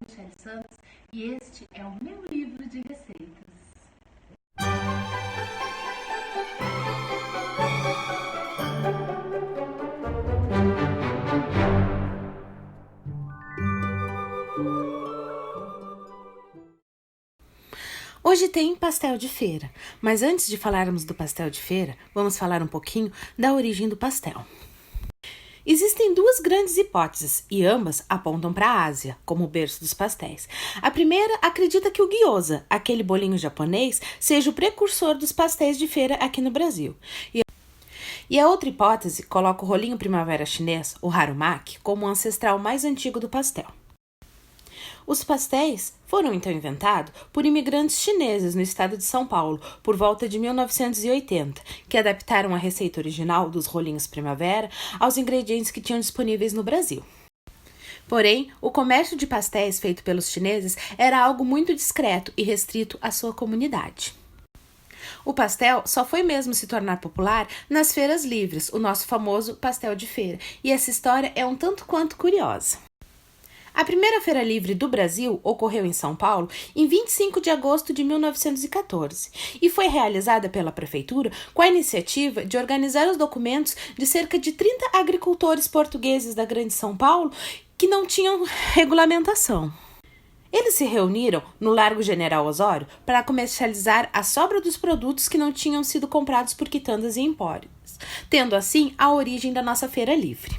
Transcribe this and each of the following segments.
Michele Santos e este é o meu livro de receitas. Hoje tem pastel de feira, mas antes de falarmos do pastel de feira, vamos falar um pouquinho da origem do pastel. Existem duas grandes hipóteses e ambas apontam para a Ásia, como o berço dos pastéis. A primeira acredita que o gyoza, aquele bolinho japonês, seja o precursor dos pastéis de feira aqui no Brasil. E a outra hipótese coloca o rolinho primavera chinês, o harumaki, como o ancestral mais antigo do pastel. Os pastéis foram então inventados por imigrantes chineses no estado de São Paulo, por volta de 1980, que adaptaram a receita original dos rolinhos primavera aos ingredientes que tinham disponíveis no Brasil. Porém, o comércio de pastéis feito pelos chineses era algo muito discreto e restrito à sua comunidade. O pastel só foi mesmo se tornar popular nas feiras livres, o nosso famoso pastel de feira, e essa história é um tanto quanto curiosa. A primeira feira livre do Brasil ocorreu em São Paulo em 25 de agosto de 1914 e foi realizada pela prefeitura com a iniciativa de organizar os documentos de cerca de 30 agricultores portugueses da Grande São Paulo que não tinham regulamentação. Eles se reuniram no Largo General Osório para comercializar a sobra dos produtos que não tinham sido comprados por quitandas e empórios, tendo assim a origem da nossa feira livre.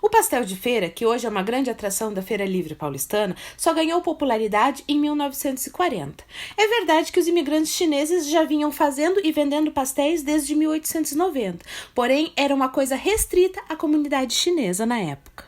O pastel de feira, que hoje é uma grande atração da Feira Livre Paulistana, só ganhou popularidade em 1940. É verdade que os imigrantes chineses já vinham fazendo e vendendo pastéis desde 1890, porém era uma coisa restrita à comunidade chinesa na época.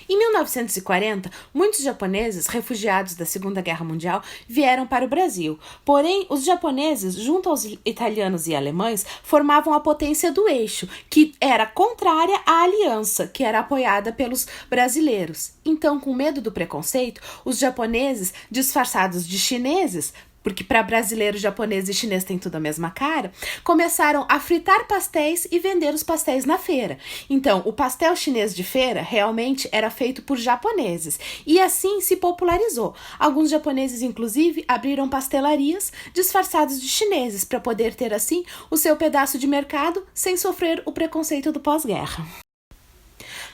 Em 1940, muitos japoneses, refugiados da Segunda Guerra Mundial, vieram para o Brasil. Porém, os japoneses, junto aos italianos e alemães, formavam a potência do eixo, que era contrária à aliança, que era apoiada pelos brasileiros. Então, com medo do preconceito, os japoneses, disfarçados de chineses, porque para brasileiro, japonês e chinês tem tudo a mesma cara, começaram a fritar pastéis e vender os pastéis na feira. Então, o pastel chinês de feira realmente era feito por japoneses e assim se popularizou. Alguns japoneses, inclusive, abriram pastelarias disfarçados de chineses para poder ter assim o seu pedaço de mercado sem sofrer o preconceito do pós-guerra.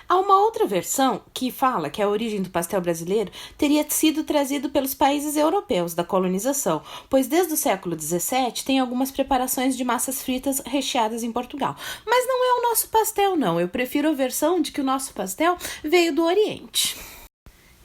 Há uma outra versão que fala que a origem do pastel brasileiro teria sido trazido pelos países europeus da colonização, pois desde o século XVII tem algumas preparações de massas fritas recheadas em Portugal. Mas não é o nosso pastel, não. Eu prefiro a versão de que o nosso pastel veio do Oriente.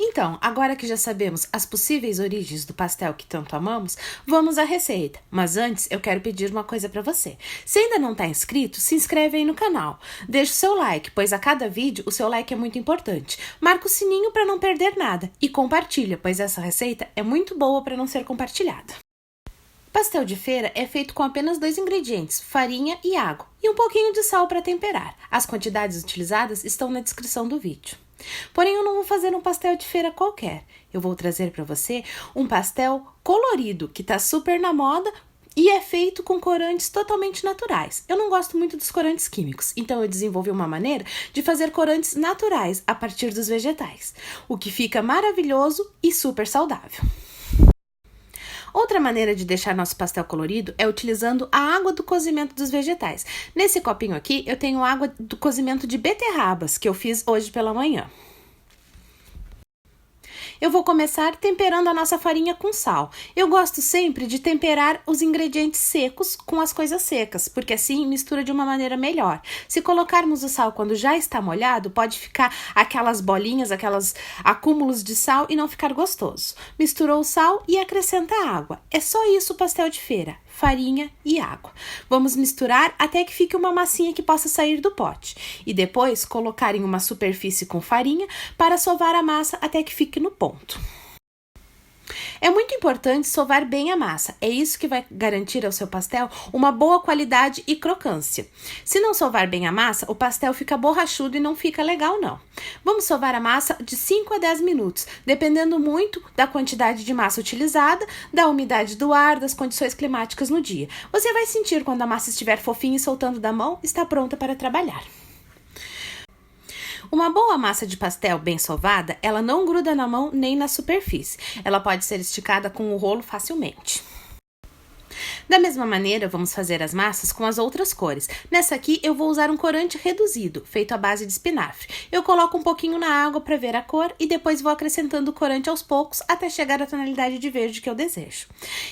Então, agora que já sabemos as possíveis origens do pastel que tanto amamos, vamos à receita. Mas antes, eu quero pedir uma coisa para você. Se ainda não está inscrito, se inscreve aí no canal. Deixa o seu like, pois a cada vídeo o seu like é muito importante. Marca o sininho para não perder nada e compartilha, pois essa receita é muito boa para não ser compartilhada. Pastel de feira é feito com apenas 2 ingredientes, farinha e água, e um pouquinho de sal para temperar. As quantidades utilizadas estão na descrição do vídeo. Porém, eu não vou fazer um pastel de feira qualquer. Eu vou trazer para você um pastel colorido, que está super na moda e é feito com corantes totalmente naturais. Eu não gosto muito dos corantes químicos, então eu desenvolvi uma maneira de fazer corantes naturais a partir dos vegetais, o que fica maravilhoso e super saudável. Outra maneira de deixar nosso pastel colorido é utilizando a água do cozimento dos vegetais. Nesse copinho aqui, eu tenho água do cozimento de beterrabas, que eu fiz hoje pela manhã. Eu vou começar temperando a nossa farinha com sal. Eu gosto sempre de temperar os ingredientes secos com as coisas secas, porque assim mistura de uma maneira melhor. Se colocarmos o sal quando já está molhado, pode ficar aquelas bolinhas, aquelas acúmulos de sal e não ficar gostoso. Misturou o sal e acrescenta a água. É só isso o pastel de feira. Farinha e água. Vamos misturar até que fique uma massinha que possa sair do pote. E depois colocar em uma superfície com farinha para sovar a massa até que fique no ponto. É muito importante sovar bem a massa, é isso que vai garantir ao seu pastel uma boa qualidade e crocância. Se não sovar bem a massa, o pastel fica borrachudo e não fica legal não. Vamos sovar a massa de 5 a 10 minutos, dependendo muito da quantidade de massa utilizada, da umidade do ar, das condições climáticas no dia. Você vai sentir quando a massa estiver fofinha e soltando da mão, está pronta para trabalhar. Uma boa massa de pastel bem sovada, ela não gruda na mão nem na superfície. Ela pode ser esticada com o rolo facilmente. Da mesma maneira, vamos fazer as massas com as outras cores. Nessa aqui, eu vou usar um corante reduzido, feito à base de espinafre. Eu coloco um pouquinho na água para ver a cor e depois vou acrescentando o corante aos poucos até chegar à tonalidade de verde que eu desejo.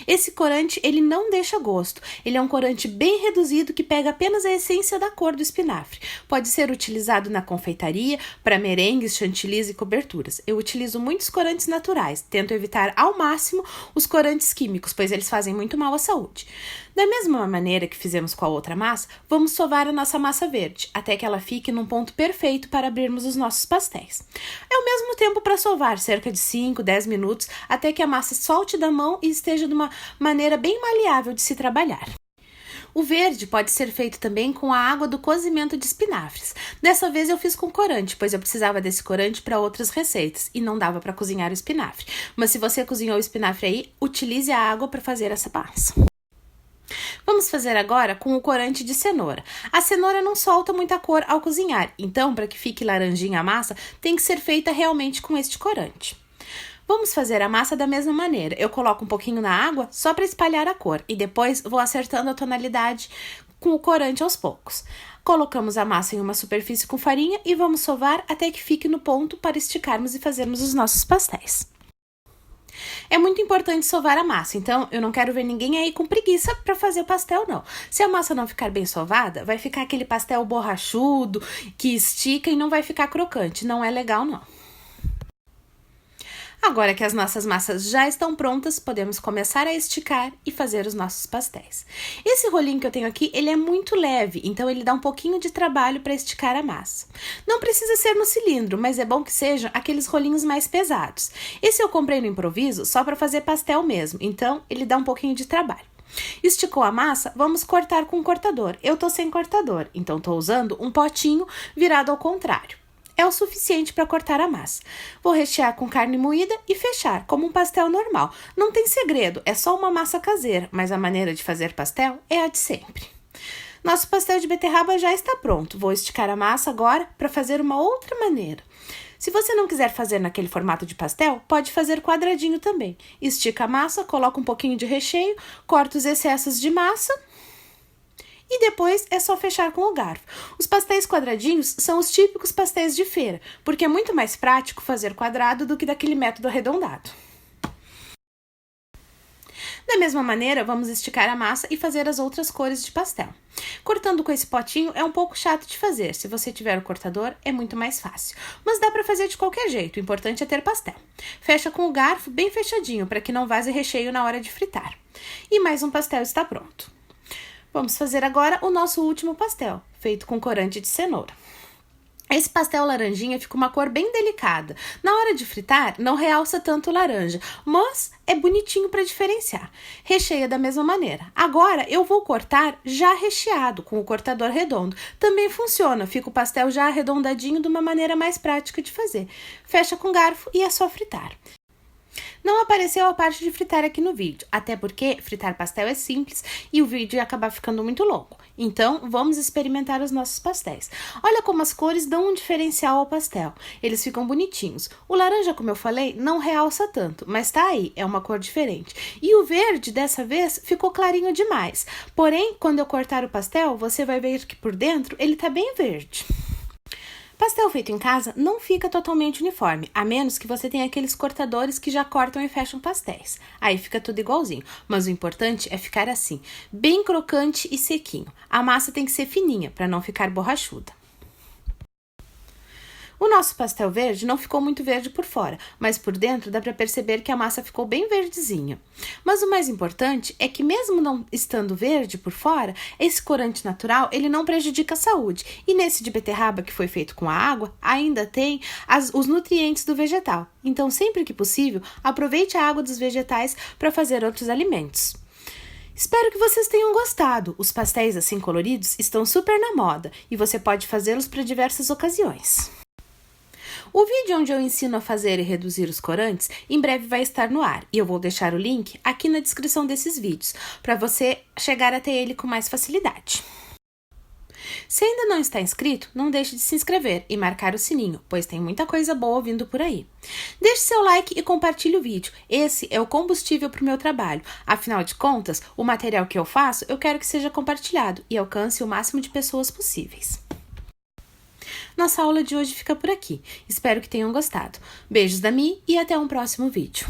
Esse corante, ele não deixa gosto. Ele é um corante bem reduzido que pega apenas a essência da cor do espinafre. Pode ser utilizado na confeitaria, para merengues, chantilly e coberturas. Eu utilizo muitos corantes naturais. Tento evitar ao máximo os corantes químicos, pois eles fazem muito mal à saúde. Da mesma maneira que fizemos com a outra massa, vamos sovar a nossa massa verde, até que ela fique num ponto perfeito para abrirmos os nossos pastéis. É o mesmo tempo para sovar, cerca de 5, 10 minutos, até que a massa solte da mão e esteja de uma maneira bem maleável de se trabalhar. O verde pode ser feito também com a água do cozimento de espinafres. Dessa vez eu fiz com corante, pois eu precisava desse corante para outras receitas e não dava para cozinhar o espinafre. Mas se você cozinhou o espinafre aí, utilize a água para fazer essa massa. Vamos fazer agora com o corante de cenoura. A cenoura não solta muita cor ao cozinhar, então para que fique laranjinha a massa, tem que ser feita realmente com este corante. Vamos fazer a massa da mesma maneira. Eu coloco um pouquinho na água só para espalhar a cor e depois vou acertando a tonalidade com o corante aos poucos. Colocamos a massa em uma superfície com farinha e vamos sovar até que fique no ponto para esticarmos e fazermos os nossos pastéis. É muito importante sovar a massa, então eu não quero ver ninguém aí com preguiça para fazer o pastel, não. Se a massa não ficar bem sovada, vai ficar aquele pastel borrachudo, que estica e não vai ficar crocante. Não é legal, não. Agora que as nossas massas já estão prontas, podemos começar a esticar e fazer os nossos pastéis. Esse rolinho que eu tenho aqui, ele é muito leve, então ele dá um pouquinho de trabalho para esticar a massa. Não precisa ser no cilindro, mas é bom que sejam aqueles rolinhos mais pesados. Esse eu comprei no improviso só para fazer pastel mesmo, então ele dá um pouquinho de trabalho. Esticou a massa, vamos cortar com um cortador. Eu tô sem cortador, então tô usando um potinho virado ao contrário. É o suficiente para cortar a massa. Vou rechear com carne moída e fechar, como um pastel normal. Não tem segredo, é só uma massa caseira, mas a maneira de fazer pastel é a de sempre. Nosso pastel de beterraba já está pronto. Vou esticar a massa agora para fazer uma outra maneira. Se você não quiser fazer naquele formato de pastel, pode fazer quadradinho também. Estica a massa, coloca um pouquinho de recheio, corta os excessos de massa e depois é só fechar com o garfo. Os pastéis quadradinhos são os típicos pastéis de feira, porque é muito mais prático fazer quadrado do que daquele método arredondado. Da mesma maneira, vamos esticar a massa e fazer as outras cores de pastel. Cortando com esse potinho é um pouco chato de fazer. Se você tiver o cortador, é muito mais fácil. Mas dá para fazer de qualquer jeito, o importante é ter pastel. Fecha com o garfo bem fechadinho, para que não vaze recheio na hora de fritar. E mais um pastel está pronto. Vamos fazer agora o nosso último pastel, feito com corante de cenoura. Esse pastel laranjinha fica uma cor bem delicada. Na hora de fritar, não realça tanto o laranja, mas é bonitinho para diferenciar. Recheia da mesma maneira. Agora eu vou cortar já recheado, com o cortador redondo. Também funciona, fica o pastel já arredondadinho de uma maneira mais prática de fazer. Fecha com garfo e é só fritar. Não apareceu a parte de fritar aqui no vídeo, até porque fritar pastel é simples e o vídeo ia acabar ficando muito longo. Então, vamos experimentar os nossos pastéis. Olha como as cores dão um diferencial ao pastel. Eles ficam bonitinhos. O laranja, como eu falei, não realça tanto, mas tá aí, é uma cor diferente. E o verde, dessa vez, ficou clarinho demais. Porém, quando eu cortar o pastel, você vai ver que por dentro ele tá bem verde. Pastel feito em casa não fica totalmente uniforme, a menos que você tenha aqueles cortadores que já cortam e fecham pastéis. Aí fica tudo igualzinho, mas o importante é ficar assim, bem crocante e sequinho. A massa tem que ser fininha, para não ficar borrachuda. O nosso pastel verde não ficou muito verde por fora, mas por dentro dá para perceber que a massa ficou bem verdezinha. Mas o mais importante é que mesmo não estando verde por fora, esse corante natural ele não prejudica a saúde. E nesse de beterraba que foi feito com a água, ainda tem os nutrientes do vegetal. Então sempre que possível, aproveite a água dos vegetais para fazer outros alimentos. Espero que vocês tenham gostado. Os pastéis assim coloridos estão super na moda e você pode fazê-los para diversas ocasiões. O vídeo onde eu ensino a fazer e reduzir os corantes em breve vai estar no ar e eu vou deixar o link aqui na descrição desses vídeos para você chegar até ele com mais facilidade. Se ainda não está inscrito, não deixe de se inscrever e marcar o sininho, pois tem muita coisa boa vindo por aí. Deixe seu like e compartilhe o vídeo. Esse é o combustível para o meu trabalho. Afinal de contas, o material que eu faço, eu quero que seja compartilhado e alcance o máximo de pessoas possíveis. Nossa aula de hoje fica por aqui. Espero que tenham gostado. Beijos da Mi e até um próximo vídeo.